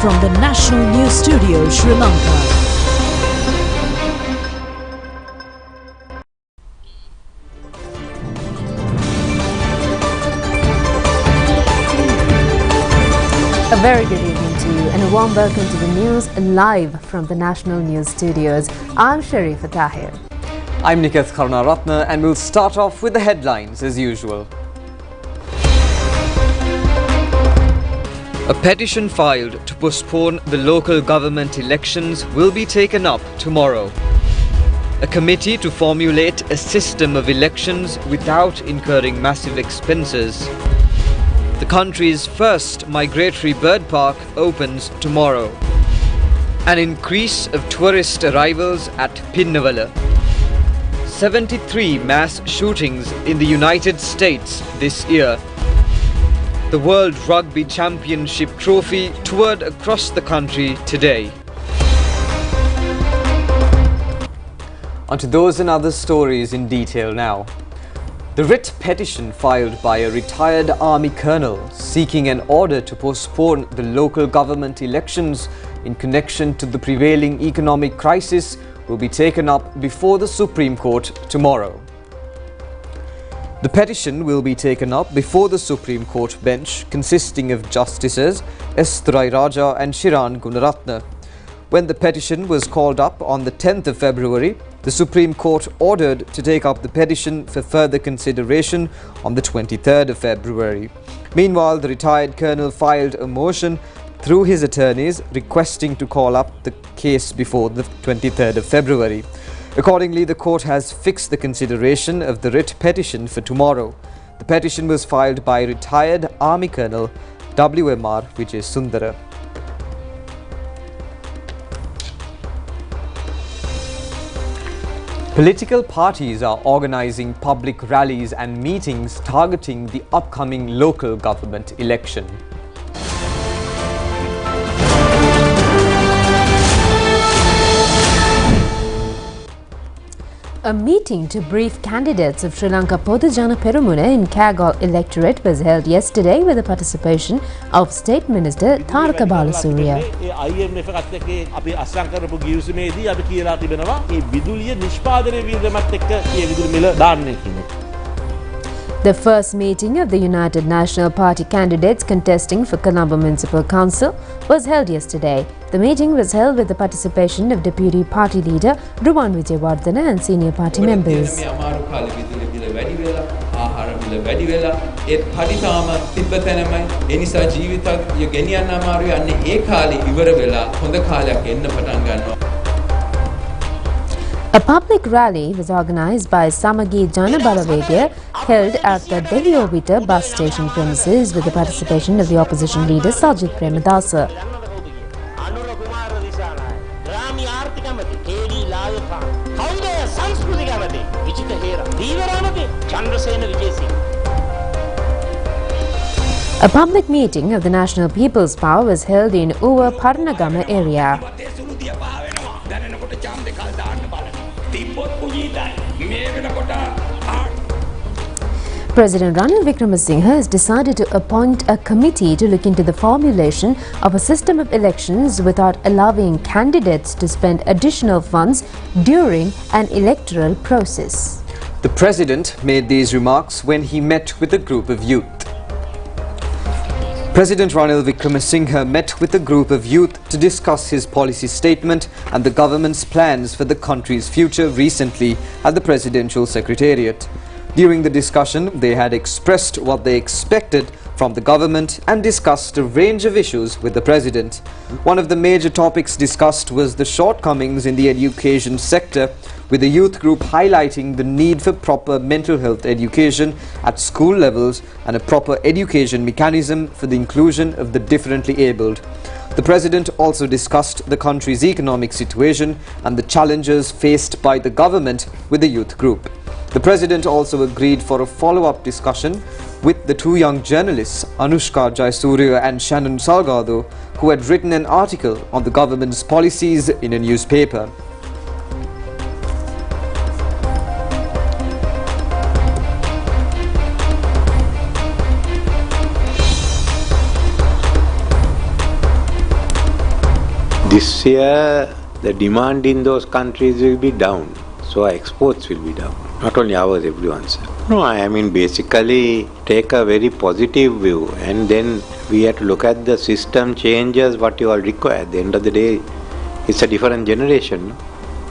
from the National News Studio, Sri Lanka. A very good evening to you and a warm welcome to the news live from the National News Studios. I'm Sharifa Tahir. I'm Niketh Karunaratne and we'll start off with the headlines as usual. A petition filed to postpone the local government elections will be taken up tomorrow. A committee to formulate a system of elections without incurring massive expenses. The country's first migratory bird park opens tomorrow. An increase of tourist arrivals at Pinnavala. 73 mass shootings in the United States this year. The World Rugby Championship trophy toured across the country today. Onto those and other stories in detail now. The writ petition filed by a retired army colonel seeking an order to postpone the local government elections in connection to the prevailing economic crisis will be taken up before the Supreme Court tomorrow. The petition will be taken up before the Supreme Court bench consisting of Justices S. Thurai Raja and Shiran Gunaratne. When the petition was called up on the 10th of February, the Supreme Court ordered to take up the petition for further consideration on the 23rd of February. Meanwhile, the retired colonel filed a motion through his attorneys requesting to call up the case before the 23rd of February. Accordingly, the court has fixed the consideration of the writ petition for tomorrow. The petition was filed by retired Army Colonel WMR Vijay Sundara. Political parties are organizing public rallies and meetings targeting the upcoming local government election. A meeting to brief candidates of Sri Lanka Podujana Perumuna in Kagol electorate was held yesterday with the participation of State Minister Tharaka Balasurya. The first meeting of the United National Party candidates contesting for Colombo Municipal Council was held yesterday. The meeting was held with the participation of Deputy Party Leader Ruwan Wijewardena and senior party members. A public rally was organised by Samagi Jana Balavegya held at the Delhi Orbiter bus station premises with the participation of the opposition leader Sajid Premadasa. A public meeting of the National People's Power was held in Uva Parnagama area. President Ranil Wickremesinghe has decided to appoint a committee to look into the formulation of a system of elections without allowing candidates to spend additional funds during an electoral process. The President made these remarks when he met with a group of youth. President Ranil Wickremesinghe met with a group of youth to discuss his policy statement and the government's plans for the country's future recently at the Presidential Secretariat. During the discussion, they had expressed what they expected from the government and discussed a range of issues with the President. One of the major topics discussed was the shortcomings in the education sector, with the youth group highlighting the need for proper mental health education at school levels and a proper education mechanism for the inclusion of the differently abled. The President also discussed the country's economic situation and the challenges faced by the government with the youth group. The President also agreed for a follow-up discussion with the two young journalists, Anushka Jayasuriya and Shannon Salgado, who had written an article on the government's policies in a newspaper. This year, the demand in those countries will be down, so our exports will be down. Not only ours, everyone's. No, I mean basically take a very positive view, and then we have to look at the system changes, what you all require. At the end of the day, it's a different generation, no?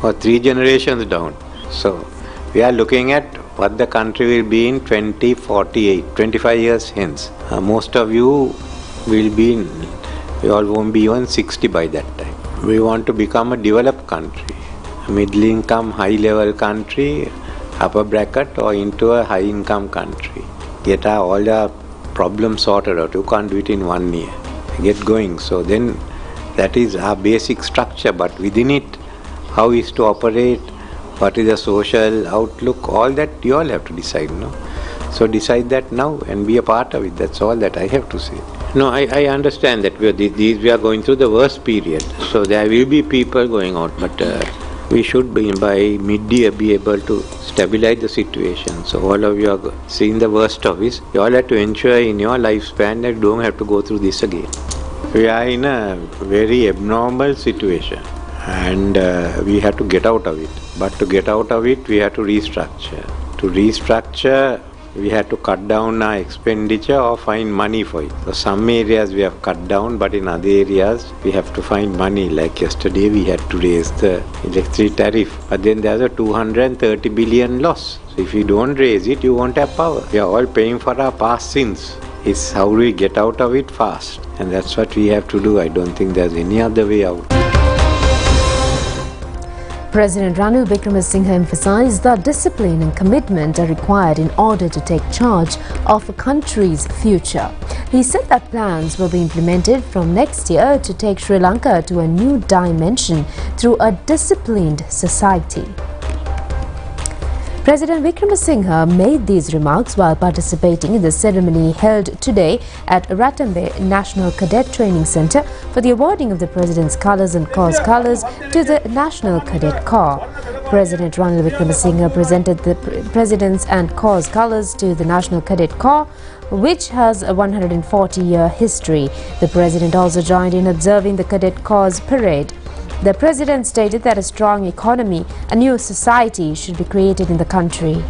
Or 3 generations down. So we are looking at what the country will be in 2048, 25 years hence. Most of you will be in, you all won't be even 60 by that time. We want to become a developed country, a middle income, high level country, upper bracket, or into a high income country. Get all our problems sorted out. You can't do it in 1 year. Get going. So then that is our basic structure, but within it, how is to operate, what is the social outlook, all that you all have to decide, no? So decide that now and be a part of it. That's all that I have to say. No, I understand that we are going through the worst period. So there will be people going out, but we should be by mid-year be able to stabilize the situation. So all of you are seeing the worst of it. You all have to ensure in your lifespan that you don't have to go through this again. We are in a very abnormal situation, and we have to get out of it. But to get out of it, we have to restructure. To restructure, we have to cut down our expenditure or find money for it. So some areas we have cut down, but in other areas we have to find money. Like yesterday we had to raise the electricity tariff, but then there's a 230 billion loss. So if you don't raise it, you won't have power. We are all paying for our past sins. It's how we get out of it fast, and that's what we have to do. I don't think there's any other way out. President Ranil Wickremesinghe emphasized that discipline and commitment are required in order to take charge of a country's future. He said that plans will be implemented from next year to take Sri Lanka to a new dimension through a disciplined society. President Wickremesinghe made these remarks while participating in the ceremony held today at Ratambe National Cadet Training Centre for the awarding of the President's Colours and Corps Colours to the National Cadet Corps. President Ranil Wickremesinghe presented the President's and Corps Colours to the National Cadet Corps, which has a 140-year history. The President also joined in observing the Cadet Corps parade. The President stated that a strong economy, a new society should be created in the country.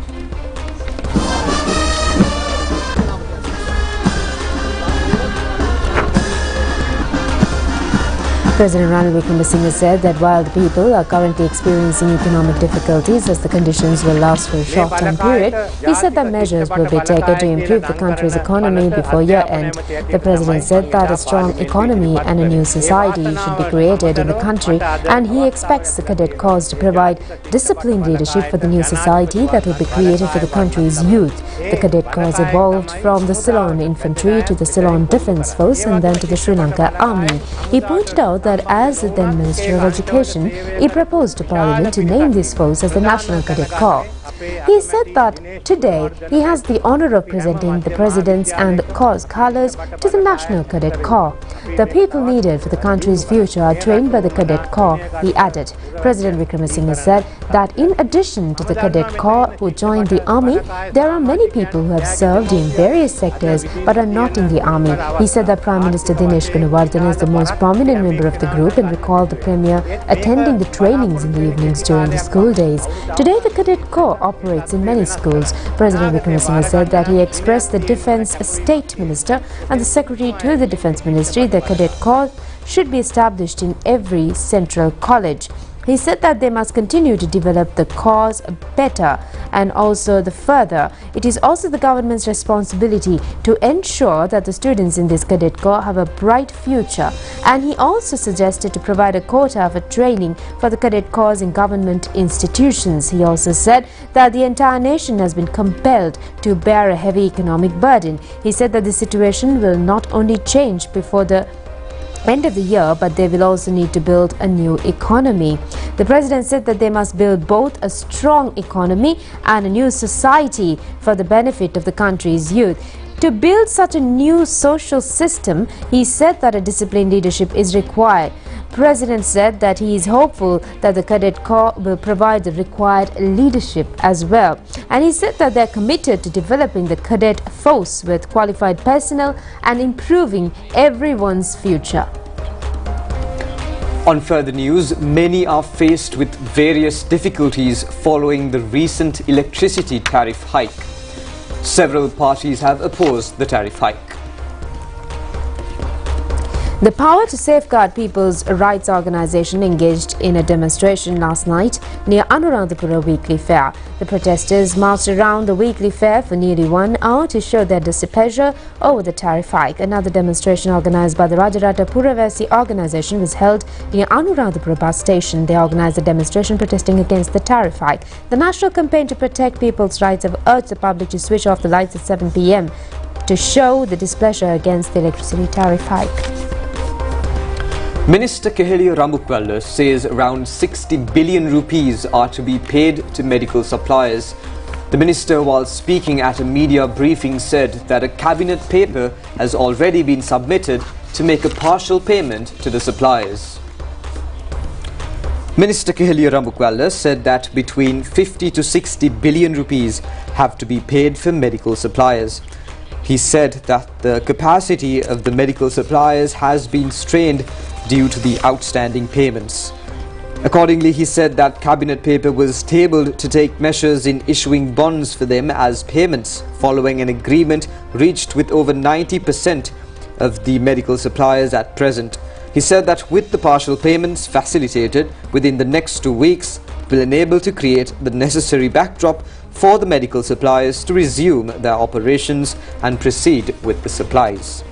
President Ranil Wickremesinghe said that while the people are currently experiencing economic difficulties as the conditions will last for a short-term period, he said that measures will be taken to improve the country's economy before year-end. The President said that a strong economy and a new society should be created in the country, and he expects the Cadet Corps to provide disciplined leadership for the new society that will be created for the country's youth. The Cadet Corps evolved from the Ceylon Infantry to the Ceylon Defence Force and then to the Sri Lanka Army. He pointed out that as the then Minister of Education, he proposed to Parliament to name this force as the National Cadet Corps. He said that today he has the honour of presenting the President's and Corps Colours to the National Cadet Corps. The people needed for the country's future are trained by the Cadet Corps, he added. President Wickremesinghe said that in addition to the Cadet Corps who joined the army, there are many people who have served in various sectors but are not in the army. He said that Prime Minister Dinesh Gunawardena is the most prominent member of the group and recalled the Premier attending the trainings in the evenings during the school days. Today the Cadet Corps operates in many schools. President Wickremesinghe said that he expressed the Defence State Minister and the Secretary to the Defence Ministry that Cadet Corps should be established in every central college. He said that they must continue to develop the cause better and also the further. It is also the government's responsibility to ensure that the students in this Cadet Corps have a bright future. And he also suggested to provide a quota for training for the Cadet Corps in government institutions. He also said that the entire nation has been compelled to bear a heavy economic burden. He said that the situation will not only change before the end of the year, but they will also need to build a new economy. The President said that they must build both a strong economy and a new society for the benefit of the country's youth. To build such a new social system, he said that a disciplined leadership is required. President said that he is hopeful that the Cadet Corps will provide the required leadership as well. And he said that they are committed to developing the cadet force with qualified personnel and improving everyone's future. On further news, many are faced with various difficulties following the recent electricity tariff hike. Several parties have opposed the tariff hike. The Power to Safeguard People's Rights organisation engaged in a demonstration last night near Anuradhapura Weekly Fair. The protesters marched around the weekly fair for nearly 1 hour to show their displeasure over the tariff hike. Another demonstration organised by the Rajarata Puravasi organisation was held near Anuradhapura bus station. They organised a demonstration protesting against the tariff hike. The National Campaign to Protect People's Rights have urged the public to switch off the lights at 7 p.m. to show the displeasure against the electricity tariff hike. Minister Keheliya Rambukwalla says around 60 billion rupees are to be paid to medical suppliers. The minister, while speaking at a media briefing, said that a cabinet paper has already been submitted to make a partial payment to the suppliers. Minister Keheliya Rambukwalla said that between 50 to 60 billion rupees have to be paid for medical suppliers. He said that the capacity of the medical suppliers has been strained due to the outstanding payments. Accordingly, he said that cabinet paper was tabled to take measures in issuing bonds for them as payments, following an agreement reached with over 90% of the medical suppliers at present. He said that with the partial payments facilitated within the next 2 weeks, will enable to create the necessary backdrop for the medical suppliers to resume their operations and proceed with the supplies.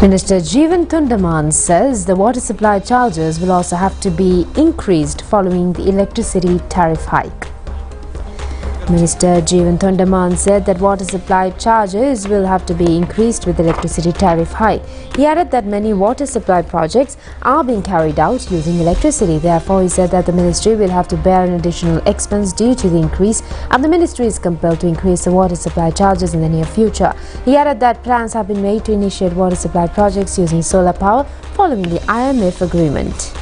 Minister Jeevan Thundaman says the water supply charges will also have to be increased following the electricity tariff hike. Minister Jeevan Thundaman said that water supply charges will have to be increased with electricity tariff hike. He added that many water supply projects are being carried out using electricity. Therefore, he said that the ministry will have to bear an additional expense due to the increase, and the ministry is compelled to increase the water supply charges in the near future. He added that plans have been made to initiate water supply projects using solar power following the IMF agreement.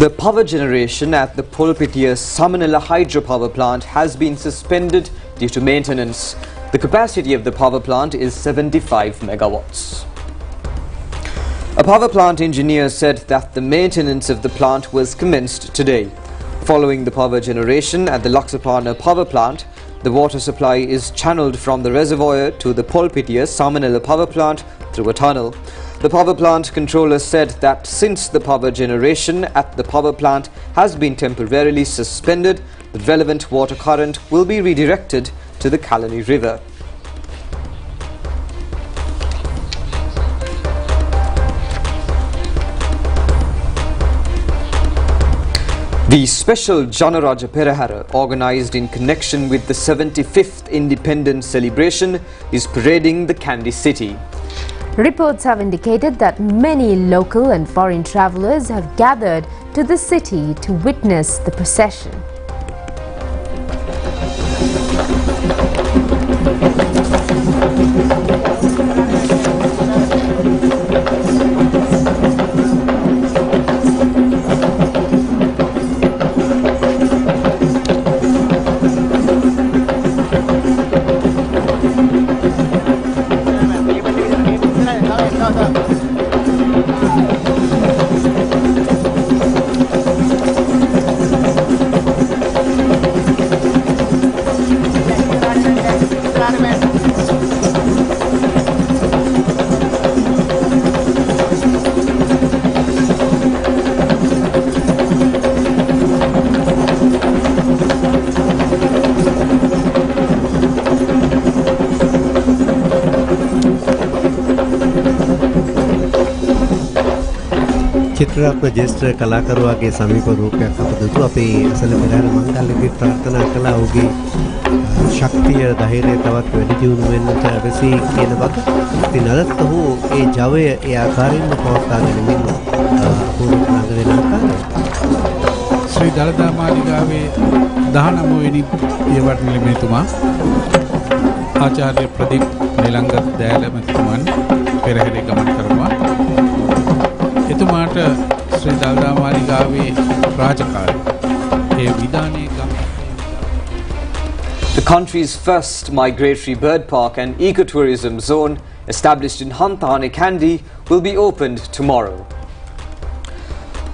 The power generation at the Polpitiya Samanala hydropower plant has been suspended due to maintenance. The capacity of the power plant is 75 megawatts. A power plant engineer said that the maintenance of the plant was commenced today. Following the power generation at the Laksapana power plant, the water supply is channeled from the reservoir to the Polpitiya Samanala power plant through a tunnel. The power plant controller said that since the power generation at the power plant has been temporarily suspended, the relevant water current will be redirected to the Kalani River. The special Janaraja Perahara, organised in connection with the 75th Independence celebration, is parading the Kandy city. Reports have indicated that many local and foreign travellers have gathered to the city to witness the procession. चित्ररत्न ज्येष्ठ कलाकारों समीप रूपයක් අපදතු අපේ අසල පෙරහැර මංගල්‍යගේ ප්‍රාර්ථනා කළා ඔහුගේ ශක්තිය ධෛර්යය තවත් වැඩි දියුණු වෙන්නට අවශ්‍ය කියන බව. ඉතින් අදත් ඔහු ඒ ජවය ඒ ආකාරයෙන්ම පවත්වාගෙන යමින් පූර්ණ ආකාරය ශ්‍රී දළදා මාලිගාවේ 19 වෙනි පියවර නිලමේතුමා ආචාර්ය ප්‍රදීප් නිලංග දෑලමතුමන් පෙරහැරේ ගමන් කරනවා. එතුමාට ශ්‍රී දළදා මාලිගාවේ රාජකාරී ඒ විධානයේ country's first migratory bird park and ecotourism zone, established in Hanthane, Kandy, will be opened tomorrow.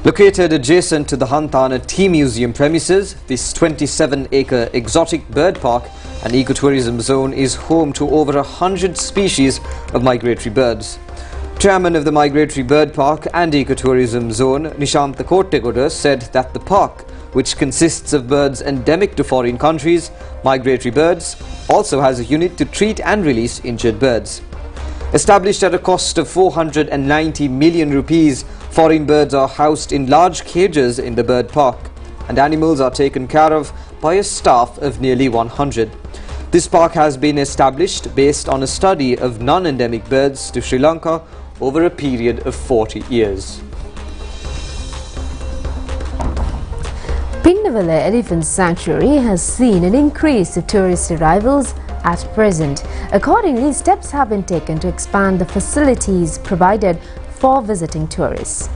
Located adjacent to the Hanthane Tea Museum premises, this 27-acre exotic bird park and ecotourism zone is home to over 100 species of migratory birds. Chairman of the Migratory Bird Park and Ecotourism Zone, Nishantha Kottegoda, said that the park, which consists of birds endemic to foreign countries, migratory birds, also has a unit to treat and release injured birds. Established at a cost of 490 million rupees, foreign birds are housed in large cages in the bird park, and animals are taken care of by a staff of nearly 100. This park has been established based on a study of non-endemic birds to Sri Lanka over a period of 40 years. Pinnavala Elephant Sanctuary has seen an increase of tourist arrivals at present. Accordingly, steps have been taken to expand the facilities provided for visiting tourists.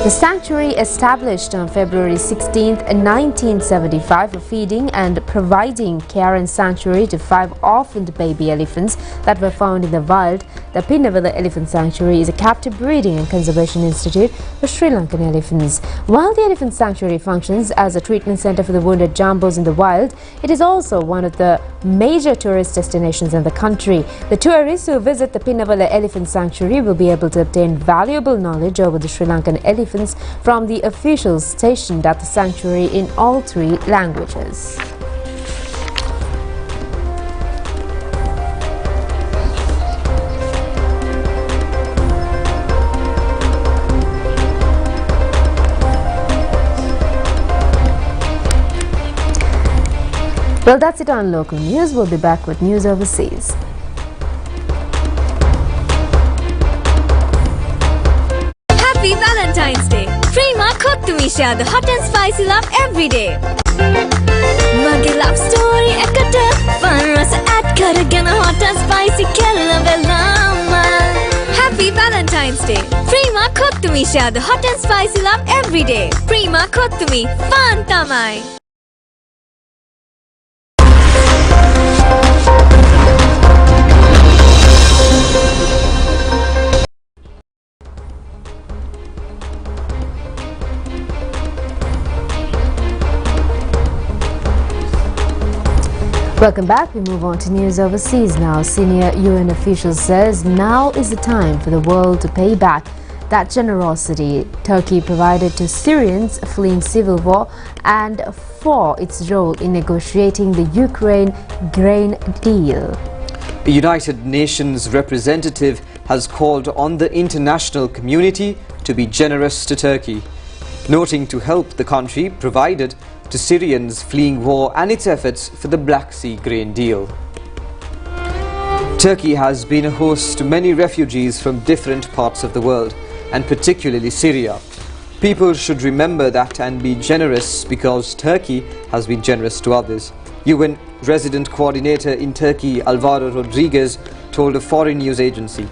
The sanctuary, established on February 16, 1975 for feeding and providing care and sanctuary to 5 orphaned baby elephants that were found in the wild, the Pinnavala Elephant Sanctuary is a captive breeding and conservation institute for Sri Lankan elephants. While the elephant sanctuary functions as a treatment center for the wounded jambos in the wild, it is also one of the major tourist destinations in the country. The tourists who visit the Pinnavala Elephant Sanctuary will be able to obtain valuable knowledge over the Sri Lankan elephants from the officials stationed at the sanctuary in all 3 languages. Well, that's it on local news. We'll be back with news overseas. Happy Valentine's Day! Prima Kottumisha, the hot and spicy love every day. Mage love story ekata fun rasa add karagena hot and spicy kella velama. Happy Valentine's Day! Prima Kottumisha, the hot and spicy love every day. Prima Kottumi, fun tamai. Welcome back. We move on to news overseas now. Senior UN official says now is the time for the world to pay back that generosity Turkey provided to Syrians fleeing civil war and for its role in negotiating the Ukraine grain deal. The United Nations representative has called on the international community to be generous to Turkey, noting to help the country provided to Syrians fleeing war and its efforts for the Black Sea grain deal. Turkey has been a host to many refugees from different parts of the world, and particularly Syria. People should remember that and be generous because Turkey has been generous to others. UN resident coordinator in Turkey, Alvaro Rodriguez, told a foreign news agency.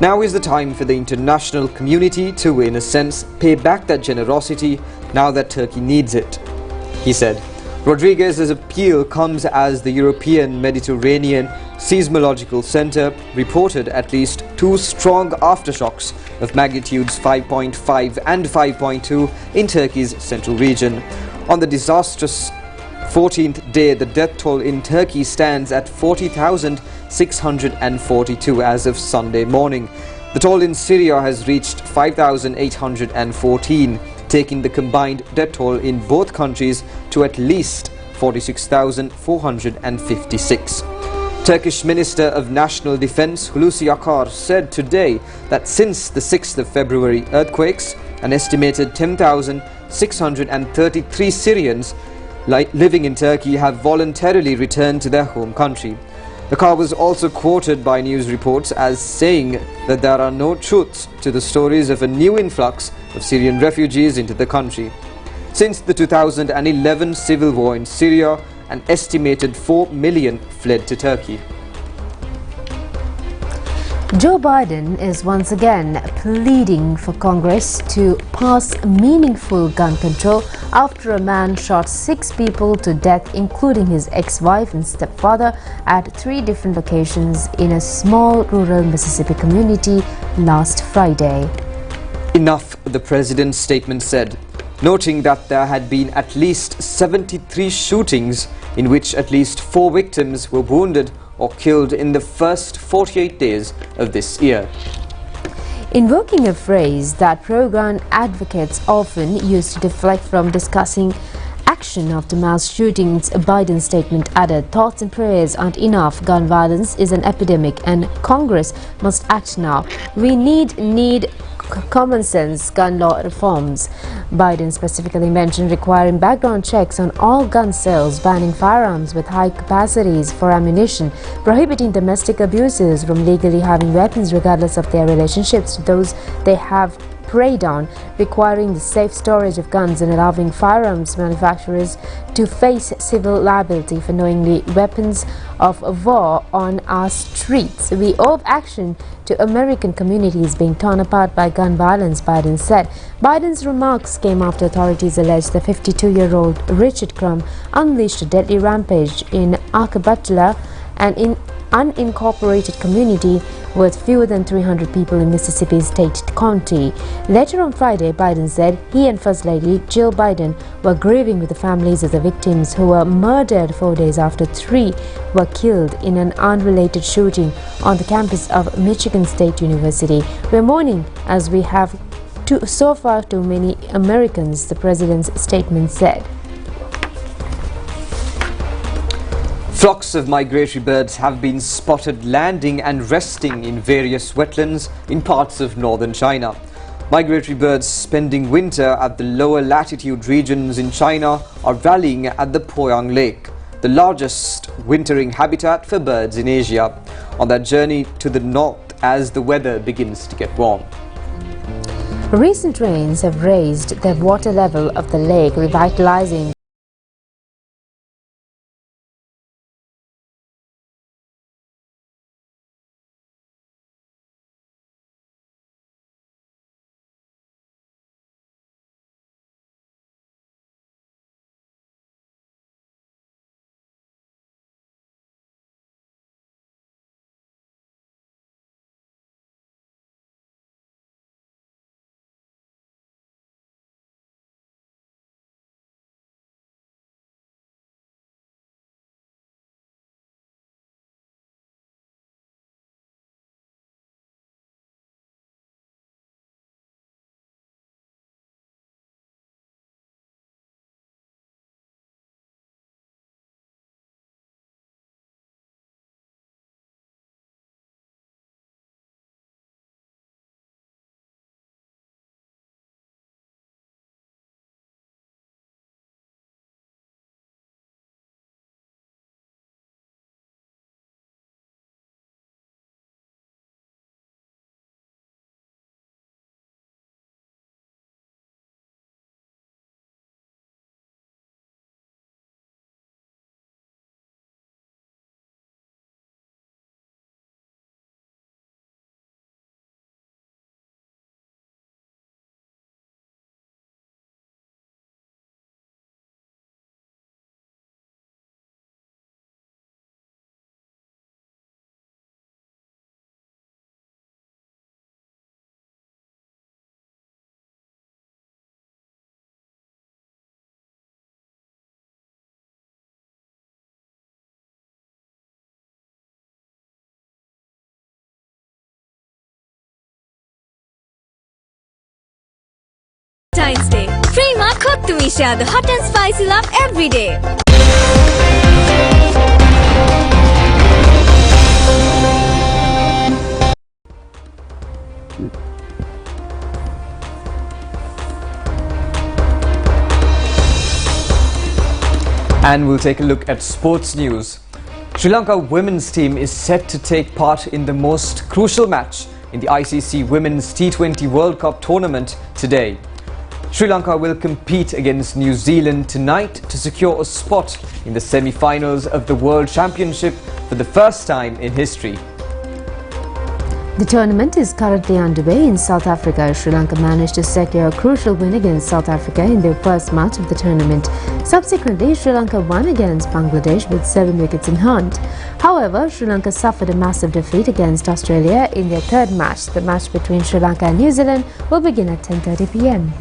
Now is the time for the international community to, in a sense, pay back that generosity now that Turkey needs it, he said. Rodriguez's appeal comes as the European Mediterranean Seismological Center reported at least 2 strong aftershocks of magnitudes 5.5 and 5.2 in Turkey's central region. On the disastrous 14th day, the death toll in Turkey stands at 40,642 as of Sunday morning. The toll in Syria has reached 5,814, taking the combined death toll in both countries to at least 46,456. Turkish Minister of National Defense Hulusi Akar said today that since the 6th of February earthquakes, an estimated 10,633 Syrians living in Turkey have voluntarily returned to their home country. Akar was also quoted by news reports as saying that there are no truths to the stories of a new influx of Syrian refugees into the country. Since the 2011 civil war in Syria, an estimated 4 million fled to Turkey. Joe Biden is once again pleading for Congress to pass meaningful gun control after a man shot 6 people to death, including his ex-wife and stepfather, at 3 different locations in a small rural Mississippi community last Friday. Enough, the president's statement said, noting that there had been at least 73 shootings in which at least 4 victims were wounded or killed in the first 48 days of this year. Invoking a phrase that pro-gun advocates often use to deflect from discussing action after mass shootings, Biden's statement added, "Thoughts and prayers aren't enough. Gun violence is an epidemic and Congress must act now. We need common sense gun law reforms." Biden specifically mentioned requiring background checks on all gun sales, banning firearms with high capacities for ammunition, prohibiting domestic abusers from legally having weapons regardless of their relationships to those they have preyed on, requiring the safe storage of guns and allowing firearms manufacturers to face civil liability for knowingly weapons of war on our streets. "We owe action to American communities being torn apart by gun violence," Biden said. Biden's remarks came after authorities alleged the 52-year-old Richard Crum unleashed a deadly rampage in Arkabatula, an unincorporated community with fewer than 300 people in Mississippi's Tate County. Later on Friday, Biden said he and First Lady Jill Biden were grieving with the families of the victims who were murdered 4 days after 3 were killed in an unrelated shooting on the campus of Michigan State University. "We're mourning as we have so far too many Americans," the president's statement said. Flocks of migratory birds have been spotted landing and resting in various wetlands in parts of northern China. Migratory birds spending winter at the lower latitude regions in China are rallying at the Poyang Lake, the largest wintering habitat for birds in Asia, on their journey to the north as the weather begins to get warm. Recent rains have raised the water level of the lake, revitalizing Valentine's Day. Free ma Kottumisha, the hot and spicy love every day. And we'll take a look at sports news. Sri Lanka women's team is set to take part in the most crucial match in the ICC Women's T20 World Cup tournament today. Sri Lanka will compete against New Zealand tonight to secure a spot in the semi-finals of the World Championship for the first time in history. The tournament is currently underway in South Africa. Sri Lanka managed to secure a crucial win against South Africa in their first match of the tournament. Subsequently, Sri Lanka won against Bangladesh with 7 wickets in hand. However, Sri Lanka suffered a massive defeat against Australia in their third match. The match between Sri Lanka and New Zealand will begin at 10:30 p.m.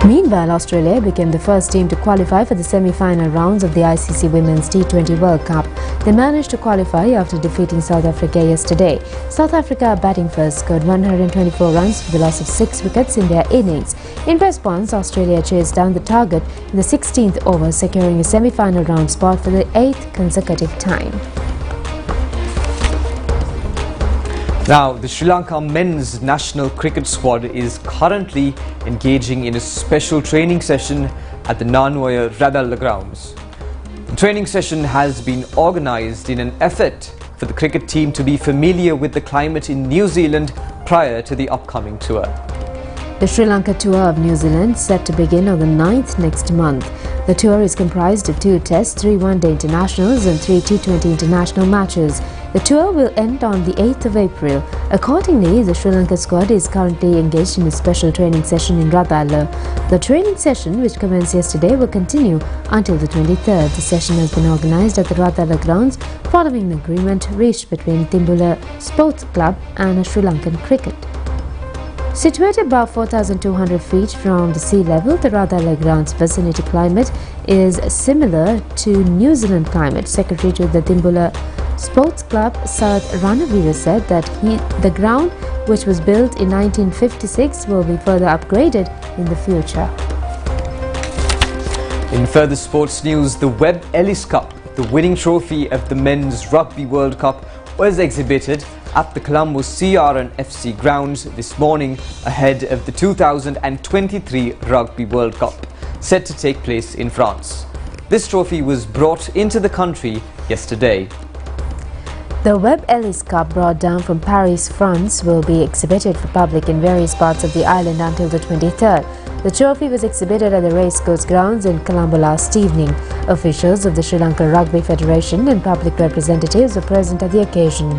Meanwhile, Australia became the first team to qualify for the semi-final rounds of the ICC Women's T20 World Cup. They managed to qualify after defeating South Africa yesterday. South Africa, batting first, scored 124 runs for the loss of 6 wickets in their innings. In response, Australia chased down the target in the 16th over, securing a semi-final round spot for the 8th consecutive time. Now, the Sri Lanka men's national cricket squad is currently engaging in a special training session at the Nanwaya Radalla grounds. The training session has been organised in an effort for the cricket team to be familiar with the climate in New Zealand prior to the upcoming tour. The Sri Lanka tour of New Zealand set to begin on the 9th next month. The tour is comprised of 2 tests, 3 one-day internationals and 3 T20 international matches. The tour will end on the 8th of April. Accordingly, the Sri Lanka squad is currently engaged in a special training session in Radalla. The training session, which commenced yesterday, will continue until the 23rd. The session has been organised at the Radalla grounds following an agreement reached between Timbula Sports Club and Sri Lankan Cricket. Situated above 4,200 feet from the sea level, the Radalla grounds vicinity climate is similar to New Zealand climate. Secretary to the Timbula Sports Club, Sarath Ranavira, said that the ground, which was built in 1956, will be further upgraded in the future. In further sports news, the Webb Ellis Cup, the winning trophy of the Men's Rugby World Cup, was exhibited at the Colombo CRN FC grounds this morning ahead of the 2023 Rugby World Cup, set to take place in France. This trophy was brought into the country yesterday. The Webb Ellis Cup, brought down from Paris, France, will be exhibited for public in various parts of the island until the 23rd. The trophy was exhibited at the racecourse grounds in Colombo last evening. Officials of the Sri Lanka Rugby Federation and public representatives were present at the occasion.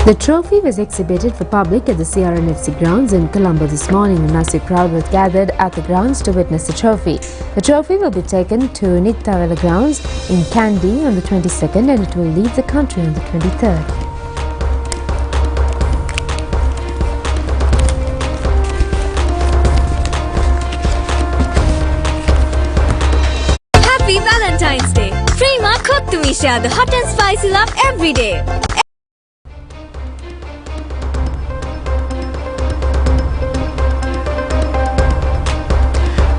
The trophy was exhibited for public at the CRNFC grounds in Colombo this morning. A massive crowd was gathered at the grounds to witness the trophy. The trophy will be taken to Nittavela grounds in Kandy on the 22nd and it will leave the country on the 23rd. Happy Valentine's Day! Prima Kottumisha, share the hot and spicy love every day.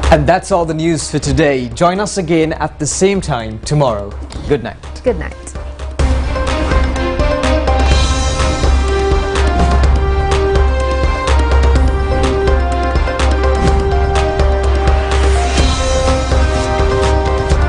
And that's all the news for today. Join us again at the same time tomorrow. Good night. Good night.